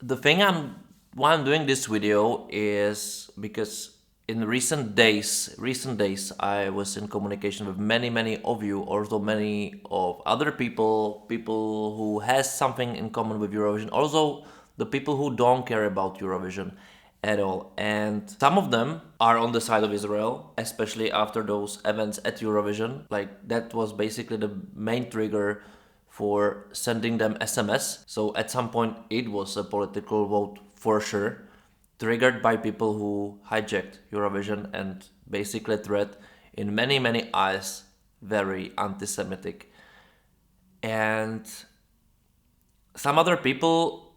The thing why I'm doing this video is because in recent days, I was in communication with many of you, also many of other people who has something in common with Eurovision, also the people who don't care about Eurovision at all. And some of them are on the side of Israel, especially after those events at Eurovision. Like that was basically the main trigger for sending them SMS. So at some point it was a political vote for sure, triggered by people who hijacked Eurovision and basically threat in many eyes very anti-Semitic. And some other people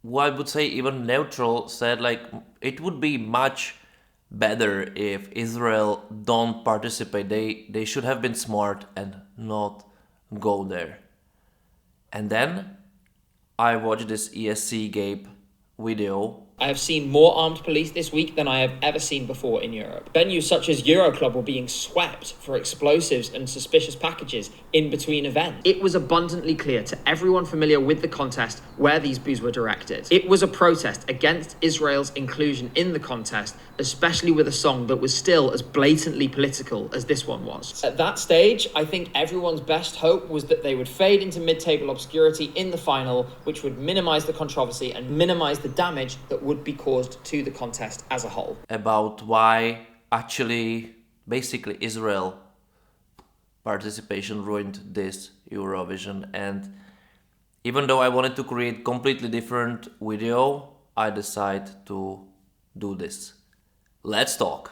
who I would say even neutral said like it would be much better if Israel don't participate. They should have been smart and not go there. And then I watched this ESCZ video. I have seen more armed police this week than I have ever seen before in Europe. Venues such as Euroclub were being swept for explosives and suspicious packages in between events. It was abundantly clear to everyone familiar with the contest where these boos were directed. It was a protest against Israel's inclusion in the contest, especially with a song that was still as blatantly political as this one was. At that stage, I think everyone's best hope was that they would fade into mid-table obscurity in the final, which would minimize the controversy and minimize the damage that would be caused to the contest as a whole. About why actually basically Israel participation ruined this Eurovision. And even though I wanted to create completely different video, I decided to do this. Let's talk.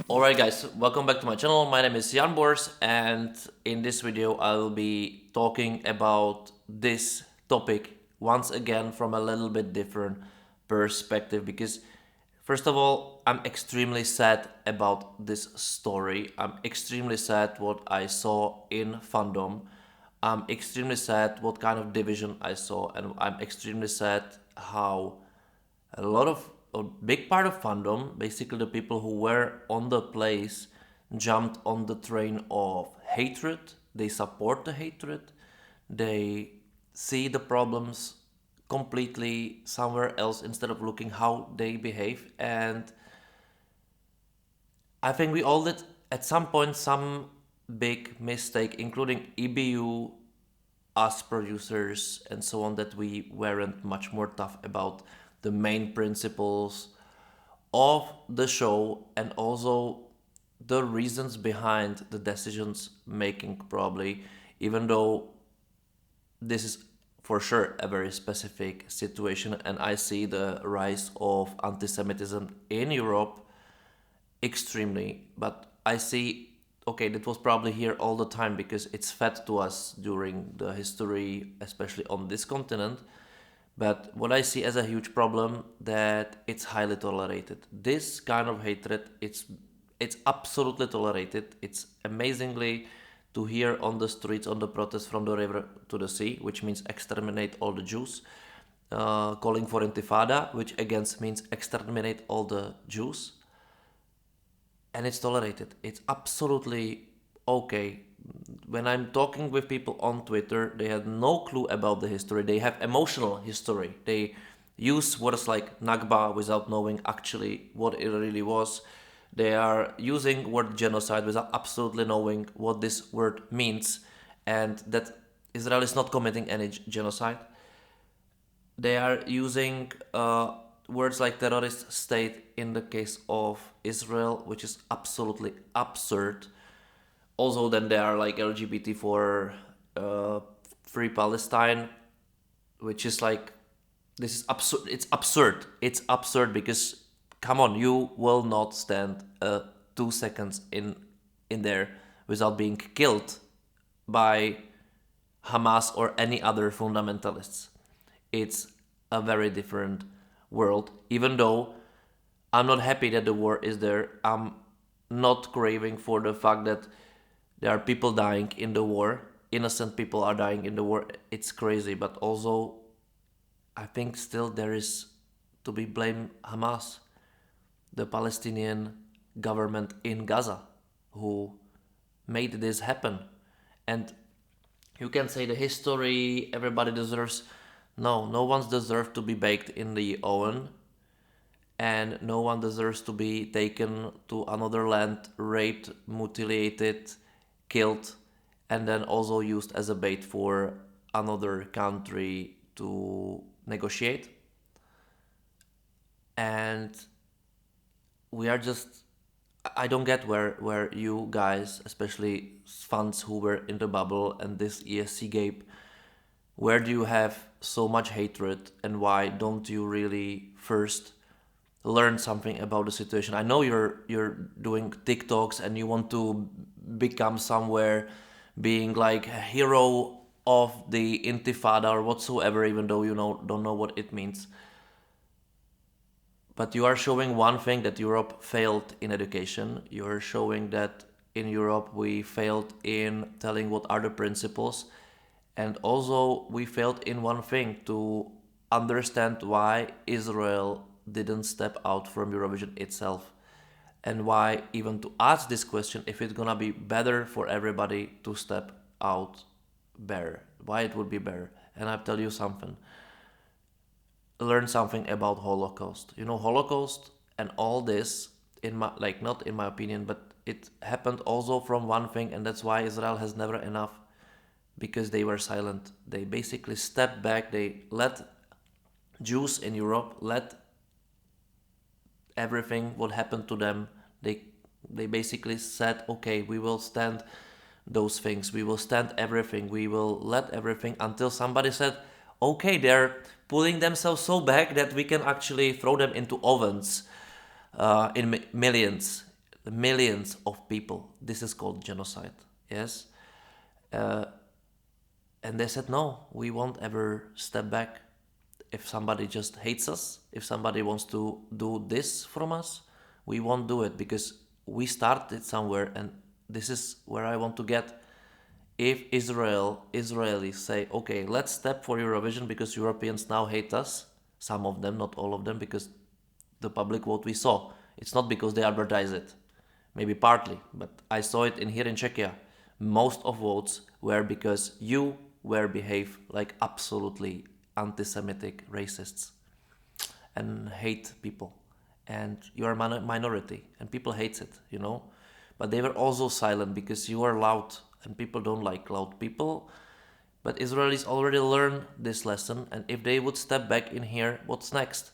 Alright guys, welcome back to my channel. My name is Jan Bors, and in this video I will be talking about this topic once again from a little bit different perspective, because first of all, I'm extremely sad about this story. I'm extremely sad what I saw in Fandom. I'm extremely sad what kind of division I saw, and I'm extremely sad how a big part of Fandom, basically the people who were on the place, jumped on the train of hatred. They support the hatred. They see the problems completely somewhere else instead of looking how they behave. And I think we all did at some point some big mistake, including EBU, us producers, and so on, that we weren't much more tough about the main principles of the show and also the reasons behind the decisions making, probably, even though this is for sure a very specific situation and I see the rise of antisemitism in Europe extremely, but I see, okay, that was probably here all the time because it's fed to us during the history, especially on this continent. But what I see as a huge problem, that it's highly tolerated. This kind of hatred, it's absolutely tolerated. It's amazingly to hear on the streets, on the protests from the river to the sea, which means exterminate all the Jews, calling for intifada, which again means exterminate all the Jews. And it's tolerated. It's absolutely okay. When I'm talking with people on Twitter, they have no clue about the history. They have emotional history. They use words like Nakba without knowing actually what it really was. They are using word genocide without absolutely knowing what this word means and that Israel is not committing any genocide. They are using words like terrorist state in the case of Israel, which is absolutely absurd. Also, then there are like LGBT for Free Palestine, which is like, this is absurd. It's absurd. It's absurd because, come on, you will not stand 2 seconds in there without being killed by Hamas or any other fundamentalists. It's a very different world. Even though I'm not happy that the war is there, I'm not craving for the fact that there are people dying in the war. Innocent people are dying in the war. It's crazy, but also I think still there is to be blamed Hamas, the Palestinian government in Gaza, who made this happen. And You can say the history, everybody deserves. No, no one's deserved to be baked in the oven, and no one deserves to be taken to another land, raped, mutilated, killed, and then also used as a bait for another country to negotiate. And we are just, I don't get where you guys, especially fans who were in the bubble and this ESC game, where do you have so much hatred, and why don't you really first learn something about the situation? I know you're doing TikToks and you want to become somewhere being like a hero of the Intifada or whatsoever, even though you don't know what it means. But you are showing one thing, that Europe failed in education. You are showing that in Europe we failed in telling what are the principles. And also we failed in one thing, to understand why Israel didn't step out from Eurovision itself. And why even to ask this question, if it's gonna be better for everybody to step out better. Why it would be better. And I'll tell you something. Learn something about Holocaust. Holocaust and all this, in my, like, not in my opinion, but it happened also from one thing, and that's why Israel has never enough, because they were silent. They basically stepped back. They let Jews in Europe let everything what happened to them. They basically said, okay, we will stand those things. We will stand everything. We will let everything, until somebody said, okay, they're pulling themselves so back that we can actually throw them into ovens in millions of people. This is called genocide. Yes. And they said, no, we won't ever step back. If somebody just hates us, if somebody wants to do this from us, we won't do it, because we started somewhere, and this is where I want to get. If Israelis say, okay, let's step for Eurovision because Europeans now hate us, some of them, not all of them, because the public vote we saw, it's not because they advertise it, maybe partly, but I saw it here in Czechia. Most of votes were because you were behave like absolutely anti-Semitic racists and hate people, and you are a minority and people hates it, but they were also silent because you are loud, and people don't like loud people. But Israelis already learned this lesson, and if they would step back in here, what's next?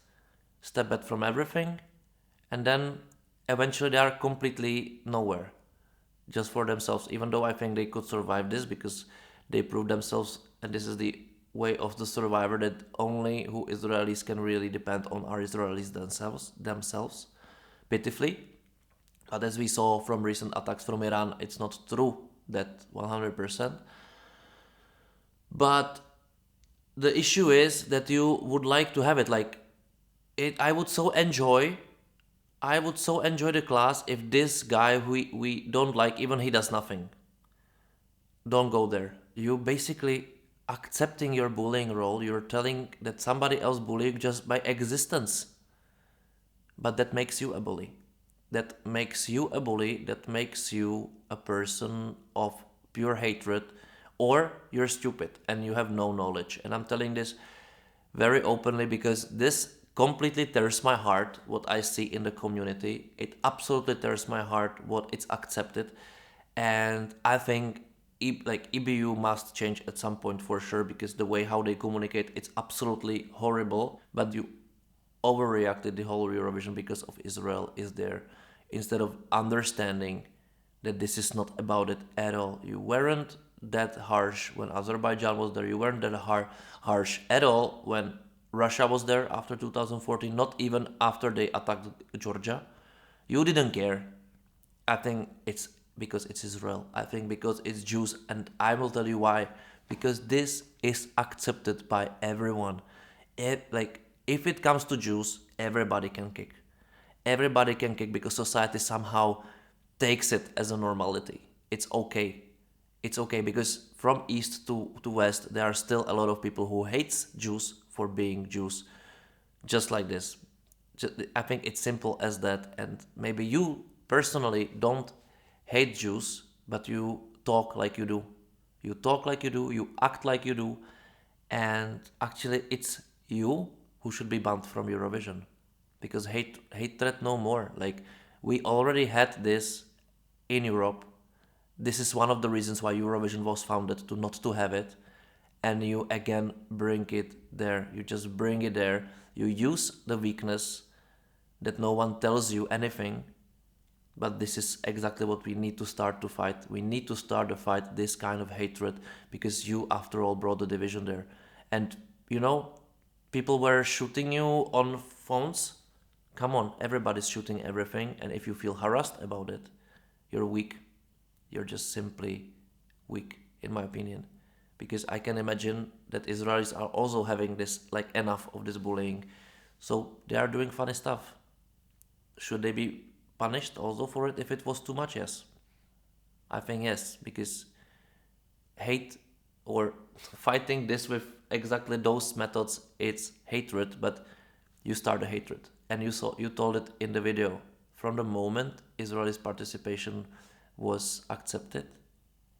Step back from everything, and then eventually they are completely nowhere, just for themselves, even though I think they could survive this, because they proved themselves, and this is the way of the survivor, that only who Israelis can really depend on are Israelis themselves, pitifully. But as we saw from recent attacks from Iran, it's not true that 100%. But the issue is that you would like to have it like it. I would so enjoy the class if this guy who we don't like, even he does nothing, don't go there. You basically accepting your bullying role. You're telling that somebody else bullying just by existence. But that makes you a bully. That makes you a person of pure hatred, or you're stupid and you have no knowledge. And I'm telling this very openly because this completely tears my heart what I see in the community. It absolutely tears my heart what it's accepted. And I think EBU must change at some point for sure, because the way how they communicate, it's absolutely horrible. But you overreacted the whole Eurovision because of Israel is there, instead of understanding that this is not about it at all. You weren't that harsh when Azerbaijan was there. You weren't that harsh at all when Russia was there after 2014, not even after they attacked Georgia. You didn't care. I think it's because it's Israel. I think because it's Jews, and I will tell you why. Because this is accepted by everyone. If it comes to Jews, everybody can kick. Everybody can kick because society somehow takes it as a normality. It's okay. It's okay because from east to west, there are still a lot of people who hates Jews for being Jews. Just like this. I think it's simple as that. And maybe you personally don't hate Jews, but you talk like you do. You talk like you do, you act like you do, and actually it's you who should be banned from Eurovision. Because hatred no more. Like, we already had this in Europe. This is one of the reasons why Eurovision was founded, to not to have it. And you again bring it there. You just bring it there. You use the weakness that no one tells you anything. But this is exactly what we need to start to fight. We need to start to fight this kind of hatred, because you, after all, brought the division there. And, people were shooting you on phones. Come on, everybody's shooting everything. And if you feel harassed about it, you're weak. You're just simply weak, in my opinion. Because I can imagine that Israelis are also having this, like, enough of this bullying. So they are doing funny stuff. Should they be punished also for it if it was too much? Yes. I think yes, because hate or fighting this with exactly those methods, it's hatred, but you start a hatred. And you told it in the video. From the moment Israel's participation was accepted,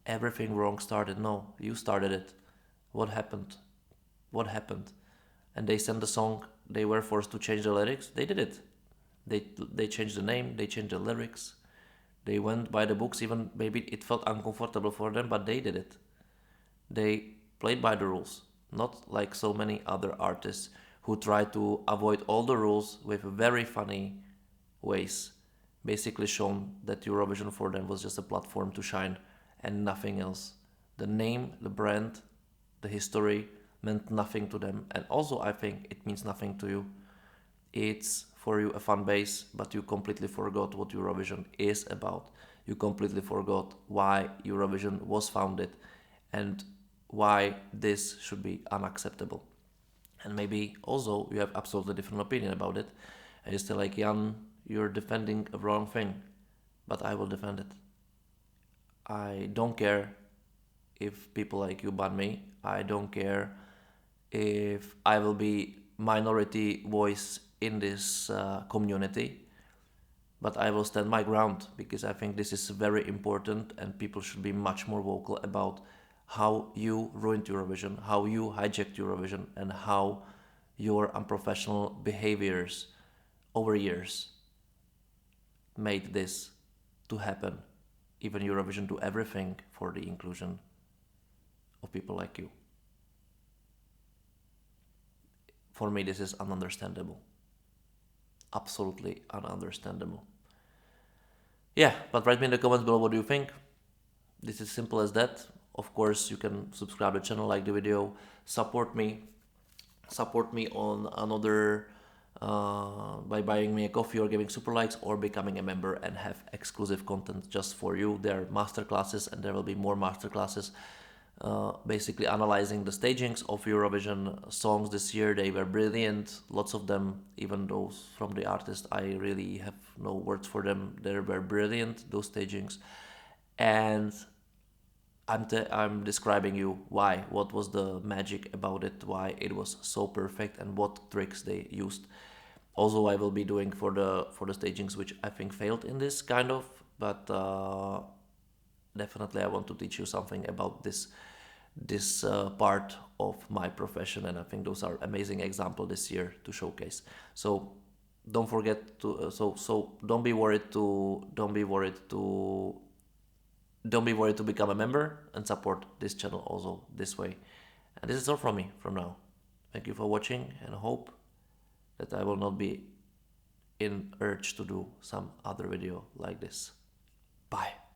everything wrong started. No, you started it. What happened? What happened? And they sent the song, they were forced to change the lyrics. They did it. They changed the name, they changed the lyrics. They went by the books, even maybe it felt uncomfortable for them, but they did it. They played by the rules, not like so many other artists who try to avoid all the rules with very funny ways. Basically shown that Eurovision for them was just a platform to shine and nothing else. The name, the brand, the history meant nothing to them. And also I think it means nothing to you. It's for you a fan base, but you completely forgot what Eurovision is about. You completely forgot why Eurovision was founded and why this should be unacceptable. And maybe also you have absolutely different opinion about it. And you're still like, Jan, you're defending a wrong thing, but I will defend it. I don't care if people like you ban me. I don't care if I will be minority voice in this community, but I will stand my ground, because I think this is very important and people should be much more vocal about how you ruined Eurovision, how you hijacked Eurovision, and how your unprofessional behaviors over years made this to happen. Even Eurovision do everything for the inclusion of people like you. For me, this is ununderstandable. Absolutely ununderstandable. Yeah, but write me in the comments below what do you think. This is simple as that. Of course, you can subscribe to the channel, like the video, support me on another by buying me a coffee or giving super likes or becoming a member and have exclusive content just for you. There are masterclasses and there will be more masterclasses basically analyzing the stagings of Eurovision songs this year. They were brilliant, lots of them, even those from the artist I really have no words for them. They were brilliant, those stagings. And I'm describing you why, what was the magic about it, why it was so perfect, and what tricks they used. Also, I will be doing for the stagings which I think failed in this kind of, but definitely I want to teach you something about this part of my profession, and I think those are amazing examples this year to showcase. So don't forget to don't be worried to become a member and support this channel also this way. And this is all from me from now. Thank you for watching, and hope that I will not be in urge to do some other video like this. Bye.